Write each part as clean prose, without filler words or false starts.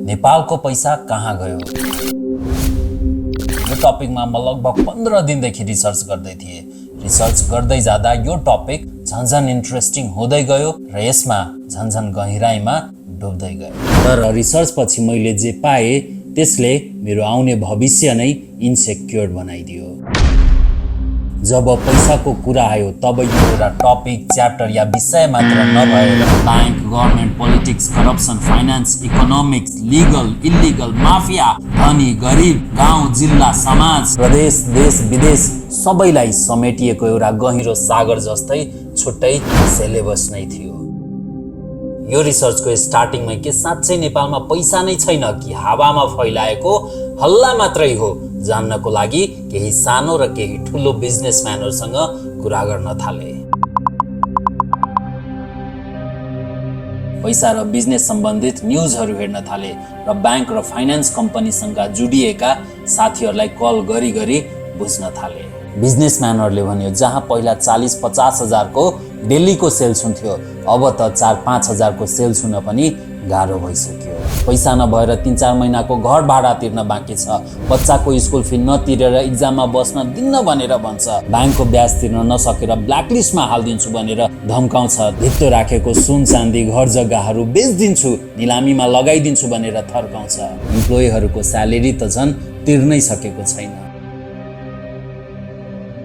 नेपालको पैसा कहाँ गयो? यो टपिकमा म लगभग 15 दिनदेखि रिसर्च गर्दै थिएँ। रिसर्च गर्दै जाँदा यो टपिक झन्झन इन्ट्रेस्टिङ हुँदै गयो र यसमा झन्झन गहिराइमा डुब्दै गयो। तर रिसर्च पछि मैले जे पाएँ त्यसले मेरो आउने भविष्य नै इन्सेक्योर बनाइदियो। जब पैसाको कुरा आयो तब यो एउटा टपिक, च्याप्टर या विषय मात्र नभएर bank, government, politics, corruption, finance, economics, legal, illegal, mafia, धनी, गरिब, गाउँ, जिल्ला, समाज, प्रदेश, देश, विदेश सबैलाई समेटिएको एउटा गहिरो सागर जस्तै छुट्टै सिलेबस नै थियो। यो रिसर्चको स्टार्टिङमै के साँच्चै नेपालमा पैसा नै छैन कि हावामा फैलाएको हल्ला मात्रै हो जान्नको लागि केही सानो र केही ठुलो बिजनेसम्यानहरुसँग कुरा गर्न थाले। पैसा र बिजनेस सम्बन्धित न्यूजहरू हेर्न थाले र बैंक र फाइनान्स कम्पनीसँग जोडिएका साथीहरूलाई कल गरी बुझ्न थाले। बिजनेसम्यानहरूले भन्यो जहाँ पहिला 40-50 हजारको डेलीको सेल्स हुन्थ्यो अब त 4-5 हजारको सेल्स हुन पनि गाह्रो भइसक्यो। पैसा नभएर 3-4 महिनाको घर भाडा तिर्न बाँकी छ, बच्चाको स्कुल फी नतिरेर इक्जाममा बस्न दिन्न भनेर भन्छ, ब्याङ्कको ब्याज तिर्न नसकेर ब्ल्याकलिस्टमा हालिदिन्छु भनेर धम्काउँछ, धित्तो राखेको सुन चाँदी घर जग्गाहरू बेच्दिन्छु, निलामीमा लगाइदिन्छु भनेर थर्काउँछ। इम्प्लोइहरूको स्यालेरी त झन् तिर्नै सकेको छैन।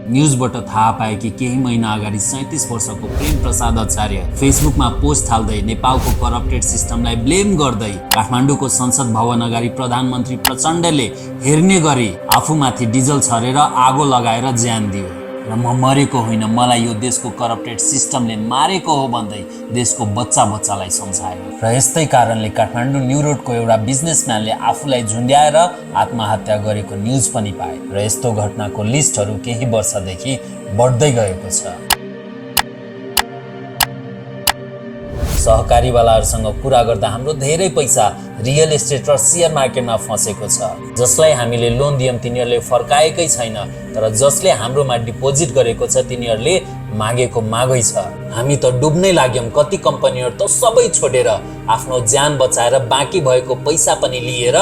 न्यूजबाट थाहा पाए कि केही महिना अगाडि 37 वर्षको प्रेम प्रसाद आचार्य फेसबुकमा पोस्ट हाल्दै नेपालको करप्टेड सिस्टमलाई ब्लेम गर्दै काठमाडौँको संसद भवन अगाडि प्रधानमन्त्री प्रचण्डले हेर्ने गरी आफूमाथि डिजल छरेर आगो लगाएर ज्यान दियो र म मरेको होइन, मलाई यो देशको करप्टेड सिस्टमले मारेको हो भन्दै देशको बच्चालाई सम्झायो। र यस्तै कारणले काठमाडौँ न्यू रोडको एउटा बिजनेसम्यानले आफूलाई झुन्ड्याएर आत्महत्या गरेको न्यूज पनि पाए र यस्तो घटनाको लिस्टहरू केही वर्षदेखि बढ्दै गएको छ। सहकारीवालाहरूसँग कुरा गर्दा हाम्रो धेरै पैसा रियल एस्टेट र शेयर मार्केटमा फँसेको छ। जसलाई हामीले लोन दियौं तिनीहरूले फर्काएकै छैन, तर जसले हाम्रोमा डिपोजिट गरेको छ तिनीहरूले मागेको मागै छ। हामी त डुब्नै लाग्यौं, कति कम्पनीहरू त सबै छोडेर आफ्नो ज्यान बचाएर बाँकी भएको पैसा पनि लिएर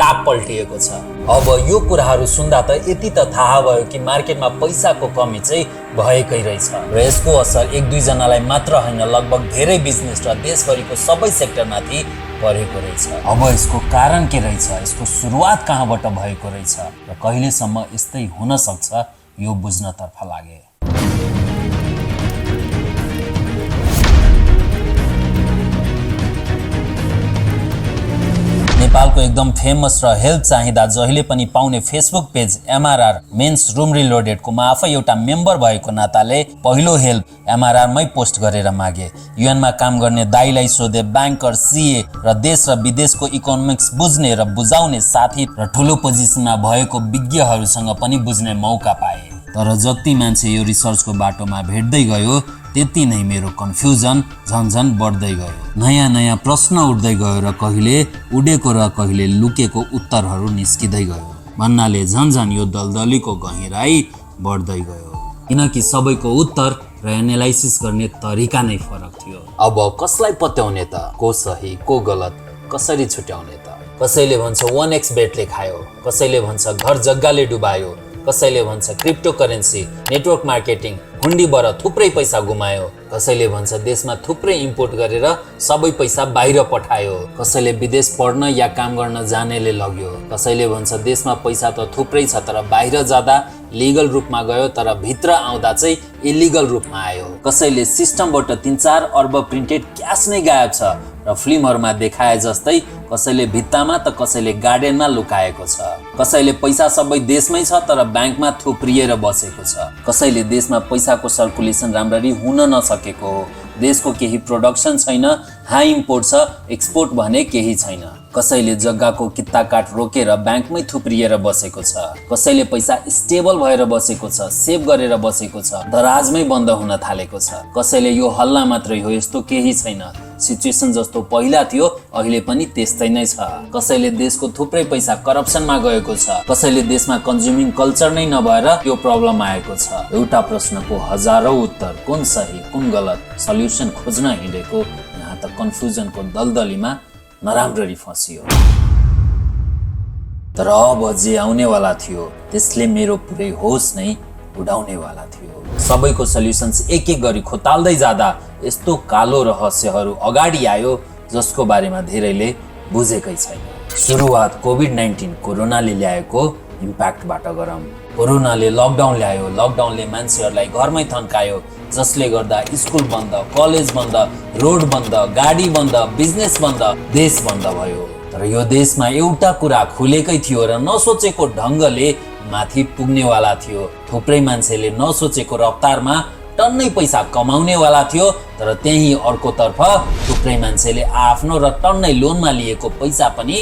टाप पल्टिएको छ। अब यो कुराहरू सुन्दा त यति त थाहा भयो कि मार्केटमा पैसाको कमी चाहिँ भएकै रहेछ र यसको असर 1-2 जनालाई मात्र होइन लगभग धेरै बिजनेस र देशभरिको सबै सेक्टरमाथि परेको रहेछ। अब यसको कारण के रहेछ, यसको सुरुवात कहाँबाट भएको रहेछ र कहिलेसम्म यस्तै हुन सक्छ यो बुझ्नतर्फ लागे। नेपालको एकदम फेमस र हेल्प चाहिँदा जहिले पनि पाउने Facebook page MRR men's room रिलोडेडको म आफै एउटा मेम्बर भएको नाताले पहिलो हेल्प MRR मै पोस्ट गरेर मागे। युएनमा काम गर्ने दाइलाई सोधे, ब्याङ्कर, CA र देश र विदेशको इकोनोमिक्स बुझ्ने र बुझाउने साथी र ठुलो पोजिसनमा भएको विज्ञहरूसँग पनि बुझ्ने मौका पाए। तर जति मान्छे यो रिसर्चको बाटोमा भेट्दै गयो त्यति नै मेरो कन्फ्युजन झन्झन बढ्दै गयो। नयाँ प्रश्न उठ्दै गयो र कहिले उडेको र कहिले लुकेको उत्तरहरू निस्किँदै गयो भन्नाले झन्झन यो दलदलीको गहिराई बढ्दै गयो, किनकि सबैको उत्तर र एनालाइसिस गर्ने तरिका नै फरक थियो। अब कसलाई पत्याउने त, को सही को गलत, कसरी छुट्याउने त? कसैले भन्छ 1x बेटले खायो, कसैले भन्छ घर जग्गाले डुबायो, कसैले भन्छ क्रिप्टो करेन्सी, नेटवर्क मार्केटिङ, हुन्डीबाट थुप्रै पैसा गुमायो, कसैले भन्छ देशमा थुप्रै इम्पोर्ट गरेर सबै पैसा बाहिर पठायो, कसैले विदेश पढ्न या काम गर्न जानेले लग्यो, कसैले भन्छ देशमा पैसा त थुप्रै छ तर बाहिर जाँदा लिगल रूपमा गयो तर भित्र आउँदा चाहिँ इलिगल रूपमा आयो, कसैले सिस्टमबाट 3-4 अर्ब प्रिन्टेड क्यास नै गायब छ र फिल्महरुमा देखाए जस्तै कसैले भित्तामा त कसैले गार्डनमा लुकाएको छ, कसैले पैसा सबै देशमै छ तर ब्याङ्कमा थुप्रिएर बसेको छ, कसैले देशमा पैसाको सर्कुलेसन राम्ररी हुन नसकेको हो, देशको केही प्रोडक्सन छैन, हाई इम्पोर्ट छ, एक्सपोर्ट भने केही छैन, कसैले जग्गाको कित्ता काट रोकेर ब्याङ्कमै थुप्रिएर बसेको छ, कसैले पैसा स्टेबल भएर बसेको छ, सेभ गरेर बसेको छ, दराजमै बन्द हुन थालेको छ, कसैले यो हल्ला मात्रै हो यस्तो केही छैन, सिचुएसन जस्तो पहिला थियो अहिले पनि त्यस्तै नै छ, कसैले देशको थुप्रै पैसा करप्सनमा गएको छ, कसैले देशमा कन्ज्युमिङ कल्चर नै नभएर यो प्रब्लम आएको छ। एउटा प्रश्नको हजारौं उत्तर, कुन सही कुन गलत सल्युसन खोज्न हिँडेको यहाँ त कन्फ्युजनको दलदलीमा नराम्ररी फसियो। तर अब जे आउनेवाला थियो त्यसले मेरो पुरै होस नै उडाउनेवाला थियो। सबैको सल्युसन्स एक एक गरी खोताल्दै जाँदा यस्तो कालो रहस्यहरू अगाडि आयो जसको बारेमा धेरैले बुझेकै छैन। सुरुवात कोभिड-19 कोरोनाले ल्याएको इम्प्याक्टबाट गरौँ। कोरोनाले लकडाउन ल्यायो। लकडाउनले मान्छेहरूलाई घरमै थन्कायो, जसले गर्दा स्कुल बन्द, कलेज बन्द, रोड बन्द, गाडी बन्द, बिजनेस बन्द, देश बन्द भयो। तर यो देशमा एउटा कुरा खुलेकै थियो र नसोचेको ढङ्गले माथि पुग्नेवाला थियो। थुप्रै मान्छेले नसोचेको रफ्तारमा टन्नै पैसा कमाउनेवाला थियो। तर त्यही अर्कोतर्फ थुप्रै मान्छेले आफ्नो र टन्नै लोनमा लिएको पैसा पनि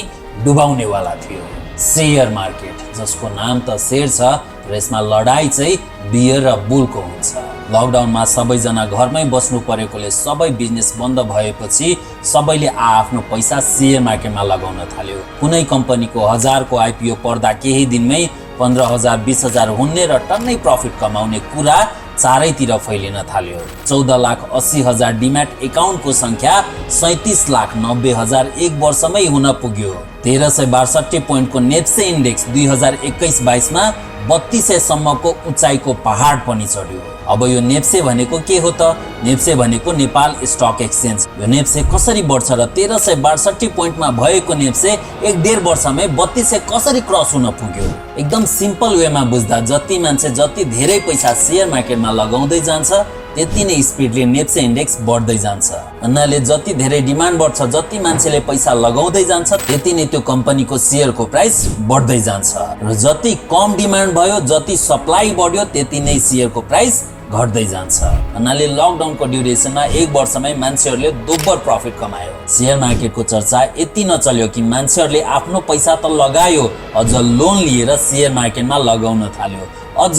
डुबाउनेवाला थियो। शेयर मार्केट, जसको नाम त शेयर छ र यसमा लडाई चाहिँ बियर र बुलको हुन्छ। लकडाउनमा सबैजना घरमै बस्नु परेकोले सबै बिजनेस बन्द भएपछि सबैले आफ्नो पैसा शेयर मार्केटमा लगाउन थाल्यो। कुनै कम्पनीको 1000 को आइपिओ पर्दा केही दिनमै 15,000 20,000 हुने र टन्नै प्रफिट कमाउने कुरा चारैतिर फैलिन थाल्यो। 14,80,000 डिम्याट एकाउन्टको संख्या 37,90,000 एक वर्षमै हुन पुग्यो। 1362 पोइन्टको नेप्से इन्डेक्स 2021-22 मा 3200 सम्मको उचाइको पहाड पनि चढ्यो। अब यो नेप्से भनेको के हो त? नेप्से भनेको नेपाल स्टक एक्सचेन्ज। यो नेप्से कसरी बढ्छ र 1362 पोइन्टमा भएको नेप्से 1.5 वर्षमै 3200 कसरी क्रस हुन पुग्यो? एकदम सिम्पल वेमा बुझ्दा जति मान्छे जति धेरै पैसा शेयर मार्केटमा लगाउँदै जान्छ त्यति नै स्पिडले नेप्से इन्डेक्स बढ्दै जान्छ। भन्नाले जति धेरै डिमान्ड बढ्छ, जति मान्छेले पैसा लगाउँदै जान्छ त्यति नै त्यो कम्पनीको शेयरको प्राइस बढ्दै जान्छ। र जति कम डिमान्ड भयो, जति सप्लाई बढ्यो त्यति नै शेयरको प्राइस घट्दै जान्छ। भन्नाले लकडाउनको ड्युरेसनमा 1 वर्षमै मान्छेहरूले दोब्बर प्रफिट कमायो। शेयर मार्केटको चर्चा यति नचल्यो कि मान्छेहरूले आफ्नो पैसा त लगायो, अझ लोन लिएर शेयर मार्केटमा लगाउन थाल्यो। अझ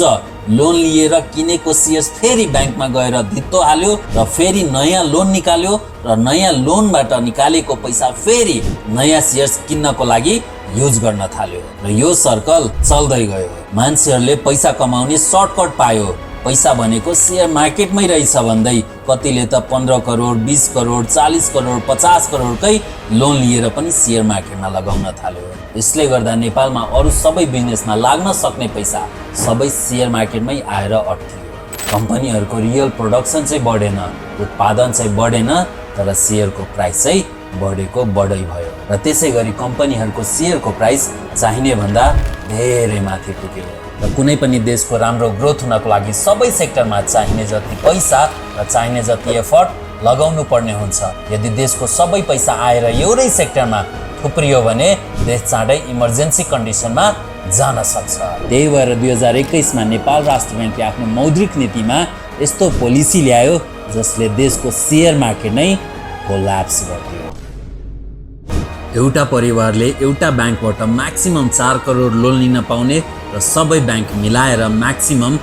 लोन लिएर किनेको शेयर्स फेरि ब्याङ्कमा गएर धित्तो हाल्यो र फेरि नयाँ लोन निकाल्यो र नयाँ लोनबाट निकालेको पैसा फेरि नयाँ शेयर्स किन्नको लागि युज गर्न थाल्यो र यो सर्कल चल्दै गयो। मान्छेहरूले पैसा कमाउने सर्टकट पायो। पैसा भनेको शेयर मार्केटमै रहेछ भन्दै कतिले त 15 करोड, 20 करोड, 40 करोड, 50 करोडकै लोन लिएर पनि शेयर मार्केटमा लगाउन थाल्यो। यसले गर्दा नेपालमा अरू सबै बिजनेसमा लाग्न सक्ने पैसा सबै शेयर मार्केटमै आएर अट्कियो। कम्पनीहरूको रियल प्रोडक्सन चाहिँ बढेन, उत्पादन चाहिँ बढेन, तर शेयरको प्राइस चाहिँ बढेको बढै भयो र त्यसै गरी कम्पनीहरूको शेयरको प्राइस चाहिने भन्दा धेरै माथि पुग्यो। र कुनै पनि देशको राम्रो ग्रोथ हुनको लागि सबै सेक्टरमा चाहिने जति पैसा र चाहिने जति एफर्ट लगाउनु पर्ने हुन्छ। यदि देशको सबै पैसा आएर एउटै सेक्टरमा थुप्रियो भने देश चाँडै इमर्जेन्सी कन्डिसनमा जान सक्छ। त्यही भएर 2021 मा नेपाल राष्ट्र ब्याङ्कले आफ्नो मौद्रिक नीतिमा यस्तो पोलिसी ल्यायो जसले देशको शेयर मार्केट नै कोल्याप्स गरिदियो। एउटा परिवारले एउटा ब्याङ्कबाट म्याक्सिमम 4 करोड लोन लिन पाउने र सबै ब्याङ्क मिलाएर म्याक्सिमम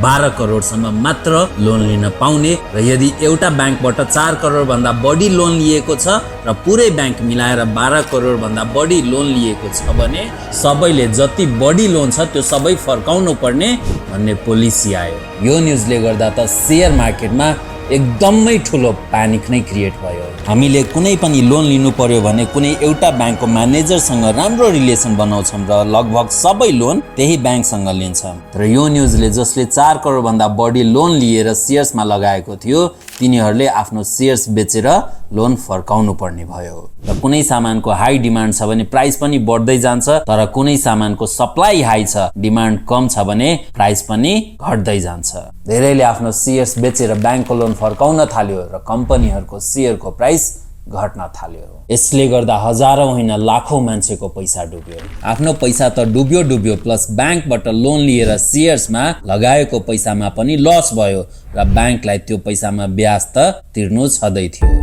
12 करोडसम्म मात्र लोन लिन पाउने र यदि एउटा ब्याङ्कबाट 4 करोड भन्दा बढी लोन लिएको छ र पुरै ब्याङ्क मिलाएर 12 करोड भन्दा बढी लोन लिएको छ भने सबैले जति बढी लोन छ त्यो सबै फर्काउनु पर्ने भन्ने पोलिसी आयो। यो न्युजले गर्दा त शेयर मार्केटमा एकदमै ठुलो प्यानिक नै क्रिएट भयो। हामीले कुनै पनि लोन लिनु पर्यो भने कुनै एउटा ब्याङ्कको म्यानेजरसँग राम्रो रिलेसन बनाउँछौँ र लगभग सबै लोन त्यही ब्याङ्कसँग लिन्छौँ। तर यो न्युजले जसले 4 करोड भन्दा बढी लोन लिएर शेयर्समा लगाएको थियो तिनीहरूले आफ्नो शेयर्स बेचेर लोन फर्काउनु पर्ने भयो। र कुनै सामानको हाई डिमान्ड छ भने प्राइस पनि बढ्दै जान्छ, तर कुनै सामानको सप्लाई हाई छ, डिमान्ड कम छ भने प्राइस पनि घट्दै जान्छ। धेरैले आफ्नो शेयर्स बेचेर ब्याङ्कको लोन फर्काउन थाल्यो र कम्पनीहरूको शेयरको प्राइस घट्न थाल्यो। यसले गर्दा हजारौं होइन लाखौं मान्छेको पैसा डुब्यो। आफ्नो पैसा त डुब्यो प्लस ब्याङ्कबाट लोन लिएर शेयर्समा लगाएको पैसामा पनि लस भयो र ब्याङ्कलाई त्यो पैसामा ब्याज त तिर्नु छँदै थियो।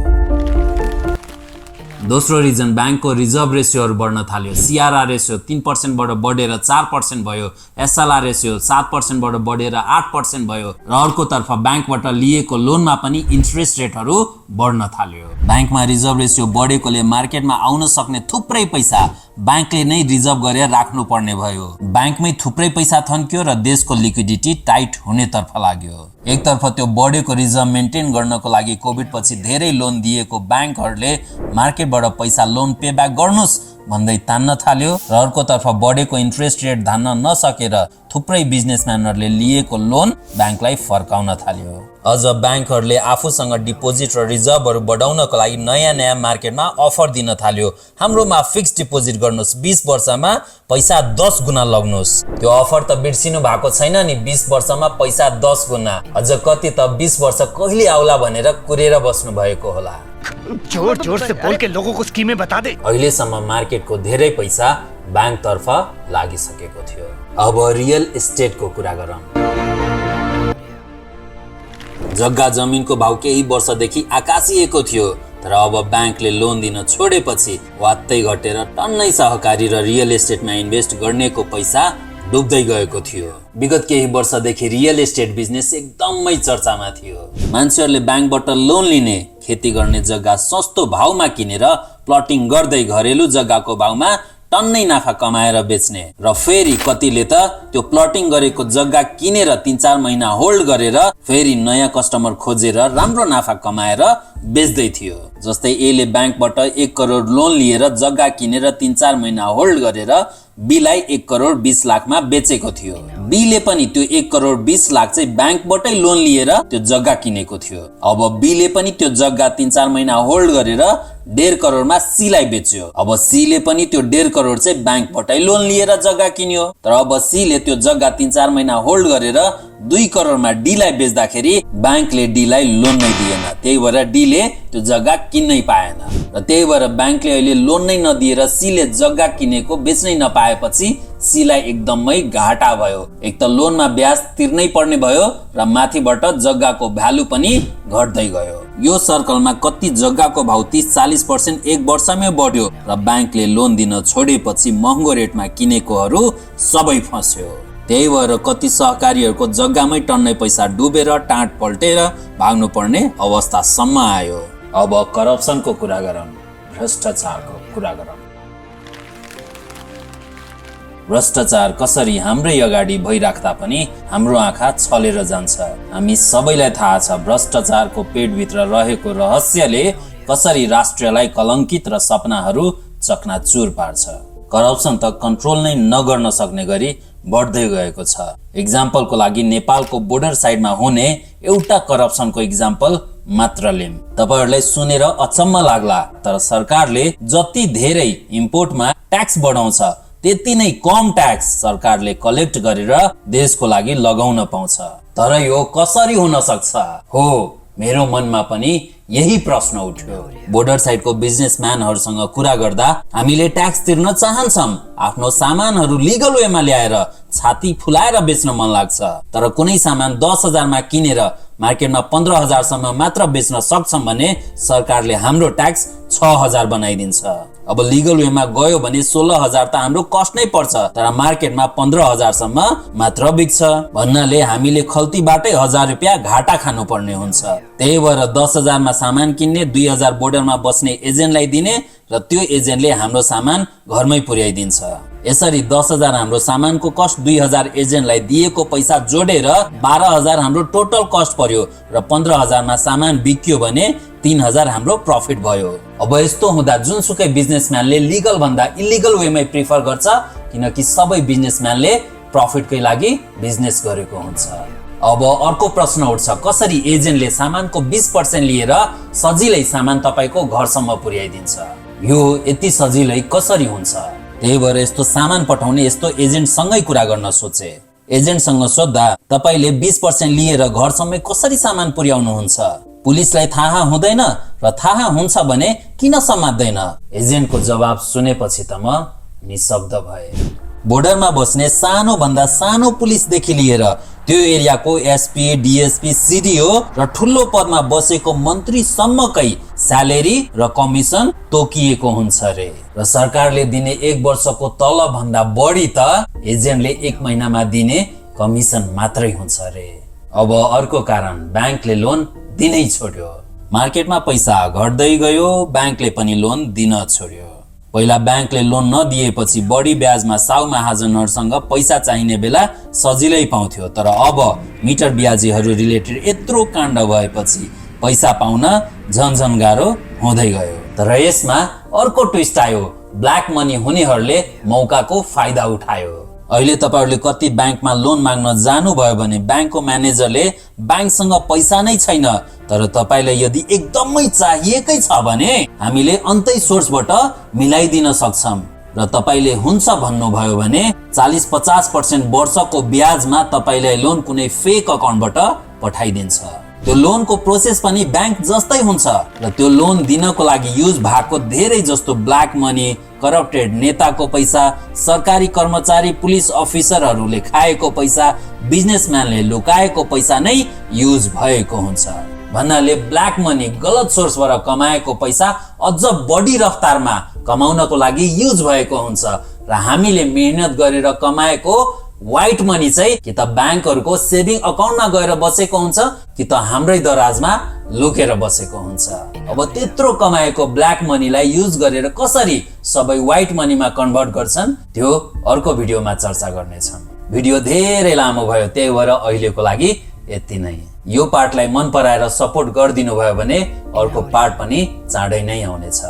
दोस्रो रिजन ब्याङ्कको रिजर्भ रेसियोहरू बढ्न थाल्यो। सीआरआर रेसियो 3% बाट बढेर 4% भयो। एसएलआर रेसियो 7% बाट बढेर 8% भयो र अर्कोतर्फ ब्याङ्कबाट लिएको लोनमा पनि इन्ट्रेस्ट रेटहरू बढ्न थाल्यो। ब्याङ्कमा रिजर्भ रेसियो बढेकोले मार्केटमा आउन सक्ने थुप्रै पैसा ब्याङ्कले नै रिजर्भ गरेर राख्नु पर्ने भयो। ब्याङ्कमै थुप्रै पैसा थन्क्यो र देशको लिक्विडिटी टाइट हुनेतर्फ लाग्यो। एकतर्फ त्यो बढेको रिजर्भ मेन्टेन गर्नको लागि कोभिड पछि धेरै लोन दिएको ब्याङ्कहरूले मार्केटबाट पैसा लोन पे ब्याक गर्नुस् भन्दै तान्न थाल्यो र अर्कोतर्फ बढेको इन्ट्रेस्ट रेट धान्न नसकेर थुप्रै बिजनेसम्यानहरूले लिएको लोन ब्याङ्कलाई फर्काउन थाल्यो। अझ ब्याङ्कहरूले आफूसँग डिपोजिट र रिजर्भहरू बढाउनको लागि नयाँ मार्केटमा अफर दिन थाल्यो। हाम्रोमा फिक्स डिपोजिट गर्नुहोस्, 20 वर्षमा पैसा 10 गुणा लग्नुहोस्। त्यो अफर त बिर्सिनु भएको छैन नि, 20 वर्षमा पैसा 10 गुणा। अझ कति त 20 वर्ष कहिले आउला भनेर कुरेर बस्नु भएको होला। जोर से बोल के लोगों को स्कीमें बता दे। अहिलेसम्म मार्केटको धेरै पैसा ब्याङ्कतर्फ लागिसकेको थियो। अब रियल एस्टेटको कुरा गरौँ। जग्गा जमिनको भाउ केही वर्षदेखि आकाशिएको थियो, तर अब ब्याङ्कले लोन दिन छोडेपछि वात्तै घटेर टन्नै सहकारी र रियल एस्टेटमा इन्भेस्ट गर्नेको पैसा डुब्दै गएको थियो। विगत केही वर्षदेखि रियल एस्टेट बिजनेस एकदमै चर्चामा थियो। मान्छेहरूले ब्याङ्कबाट लोन लिने, खेती गर्ने जग्गा सस्तो भाउमा किनेर प्लटिङ गर्दै घरेलु जग्गाको भाउमा टन्नै नाफा कमाएर बेच्ने र फेरि कतिले त त्यो प्लटिङ गरेको जग्गा किनेर 3-4 महिना होल्ड गरेर फेरि नयाँ कस्टमर खोजेर राम्रो नाफा कमाएर बेच्दै थियो। जस्तै एले ब्याङ्कबाट 1 करोड लोन लिएर जग्गा किनेर 3-4 महिना होल्ड गरेर बीलाई 1 करोड 20 लाखमा बेचेको थियो। बीले पनि त्यो 1 करोड 20 लाख चाहिँ ब्याङ्कबाटै लोन लिएर त्यो जग्गा किनेको थियो। अब बीले पनि त्यो जग्गा 3-4 महिना होल्ड गरेर 1.5 करोडमा सीलाई बेच्यो। अब सीले पनि त्यो 1.5 करोड चाहिँ ब्याङ्कबाटै लोन लिएर जग्गा किन्यो। तर अब सीले त्यो जग्गा 3-4 महिना होल्ड गरेर 2 करोडमा डीलाई बेच्दाखेरि ब्याङ्कले डीलाई लोन नै दिएन। त्यही भएर डीले त्यो जग्गा किन्नै पाएन र त्यही भएर ब्याङ्कले अहिले लोन नै नदिएर सीले जग्गा किनेको बेच्नै नपाएपछि सीलाई एकदमै घाटा भयो। एक त लोनमा ब्याज तिर्नै पर्ने भयो र माथिबाट जग्गाको भ्यालु पनि घट्दै गयो। यो सर्कलमा कति जग्गाको भाउ 30-40% एक वर्षमै बढ्यो र ब्याङ्कले लोन दिन छोडेपछि महँगो रेटमा किनेकोहरू सबै फस्यो। त्यही भएर कति सहकारीहरूको जग्गामै टन्नै पैसा डुबेर टाँट पल्टेर भाग्नु पर्ने अवस्थासम्म आयो। अब करप्सनको कुरा गरौँ, भ्रष्टाचारको कुरा गरौँ। भ्रष्टाचार कसरी हाम्रै अगाडि भइराख्दा पनि हाम्रो आँखा छलेर जान्छ। हामी सबैलाई थाहा छ भ्रष्टाचारको पेटभित्र रहेको रहस्यले कसरी राष्ट्रलाई कलङ्कित र सपनाहरू चकनाचुर पार्छ। करप्सन त कन्ट्रोल नै नगर्न सक्ने गरी बढ्दै गएको छ। एक्जाम्पलको लागि नेपालको बोर्डर साइडमा हुने एउटा करप्सनको एक्जाम्पल मात्र लिम। तपाईहरुलाई सुनेर अचम्म लाग्ला, तर सरकारले जति धेरै इम्पोर्टमा ट्याक्स बढाउँछ त्यति नै कम ट्याक्स सरकारले कलेक्ट गरेर देशको लागि लगाउन पाउँछ। तर यो कसरी हुन सक्छ? हो, मेरो मनमा पनि यही प्रश्न उठ्यो। बोर्डर साइडको बिजनेसम्यानहरुसँग कुरा गर्दा हामीले ट्याक्स तिर्न चाहन्छौं, आफ्नो सामानहरु लिगल वेमा ल्याएर छाती फुलाएर बेच्न मन लाग्छ, तर कुनै सामान 10,000 मा किनेर मार्केटमा 15,000 सम्म मात्र बेच्न सक्छौं भने सरकारले हाम्रो ट्याक्स 6,000 बनाइदिन्छ। अब लिगल वेमा गयो भने 16,000 त हाम्रो कस्ट नै पर्छ, तर मार्केटमा 15,000 सम्म मात्र बिक्छ भन्नाले हामीले खल्तीबाटै 1,000 रुपैयाँ घाटा खानु पर्ने हुन्छ। त्यही भएर 10,000 मा सामान किन्ने 2,000 बोर्डरमा बस्ने एजेन्टलाई दिने र त्यो एजेन्टले हाम्रो सामान घरमै पुर्याइदिन्छ। यसरी 10,000 हाम्रो सामानको कस्ट, 2,000 एजेन्टलाई दिएको पैसा जोडेर 12,000 हाम्रो टोटल कस्ट पर्यो र 15,000 मा सामान बिक्यो भने 3,000 हाम्रो प्रफिट भयो। अब यस्तो हुँदा जुनसुकै बिजनेसम्यानले लिगल भन्दा इलिगल वेमै प्रिफर गर्छ, किनकि सबै बिजनेसम्यानले प्रफिटकै लागि बिजनेस गरेको हुन्छ। अब अर्को प्रश्न उठ्छ, कसरी एजेन्टले सामानको 20% लिएर सजिलै सामान तपाईको घरसम्म पुर्याइदिन्छ? यो यति सजिलै कसरी हुन्छ? त्यही भएर यस्तो सामान पठाउने यस्तो एजेन्टसँगै कुरा गर्न सोचे। एजेन्टसँग सोध्दा तपाईले 20% लिएर घरसम्म कसरी सामान पुर्याउनुहुन्छ? पुलिसलाई थाहा हुँदैन र थाहा हुन्छ भने किन समात्दैन? एजेन्टको जवाब सुनेपछि त म निशब्द भए। बोर्डरमा बस्ने सानो भन्दा सानो पुलिसदेखि लिएर त्यो एरियाको एसपी, डीएसपी, सीडीओ र ठुलो पदमा बसेको मन्त्री सम्मकै स्यालेरी र कमिसन तोकिएको हुन्छ रे। र सरकारले दिने 1 वर्षको तलब भन्दा बढी त एजेन्टले 1 महिनामा दिने कमिसन मात्रै हुन्छ रे। अब अर्को कारण, ब्याङ्कले लोन दिनै छोड्यो। मार्केटमा पैसा घट्दै गयो, ब्याङ्कले पनि लोन दिन छोड्यो। पहिला ब्याङ्कले लोन नदिएपछि बढी ब्याजमा साउ महाजनहरूसँग पैसा चाहिने बेला सजिलै पाउँथ्यो, तर अब मिटर ब्याजीहरू रिलेटेड यत्रो काण्ड भएपछि पैसा पाउन झन गाह्रो हुँदै गयो। तर यसमा अर्को ट्विस्ट आयो, ब्ल्याक मनी हुनेहरूले मौकाको फाइदा उठायो। अहिले तपाईहरुले कति ब्याङ्कमा लोन माग्न जानुभयो भने ब्याङ्कको म्यानेजरले ब्याङ्कसँग पैसा नै छैन, तर तपाईलाई यदि एकदमै चाहिएकै छ भने हामीले अन्तै सोर्सबाट मिलाइदिन सक्छौं र तपाईले हुन्छ भन्नुभयो भने 40-50% वर्षको ब्याजमा तपाईलाई लोन कुनै फेक अकाउन्टबाट पठाइदिन्छ। त्यो लोनको प्रोसेस पनि ब्याङ्क जस्तै हुन्छ र त्यो लोन दिनको लागि युज भएको धेरै जस्तो ब्ल्याक मनी, करप्टेड नेताको पैसा, सरकारी कर्मचारी, पुलिस अफिसरहरूले खाएको पैसा, बिजनेसम्यानले लुकाएको पैसा नै युज भएको हुन्छ। भन्नाले ब्ल्याक मनी, गलत सोर्सबाट कमाएको पैसा अझ बढी रफ्तारमा कमाउनको लागि युज भएको हुन्छ र हामीले मेहनत गरेर कमाएको व्हाइट मनी चाहिँ कि त ब्याङ्कहरुको सेभिङ अकाउन्टमा गएर बसेको हुन्छ कि त हाम्रै दराजमा लुकेर बसेको हुन्छ। अब त्यत्रो कमाएको ब्ल्याक मनीलाई युज गरेर कसरी सबै व्हाइट मनीमा कन्भर्ट गर्छन् त्यो अर्को भिडियोमा चर्चा गर्नेछौं। भिडियो धेरै लामो भयो, त्यही भएर अहिलेको लागि यति नै। यो पार्टलाई मन पराएर सपोर्ट गरिदिनु भयो भने अर्को पार्ट पनि चाँडै नै आउनेछ।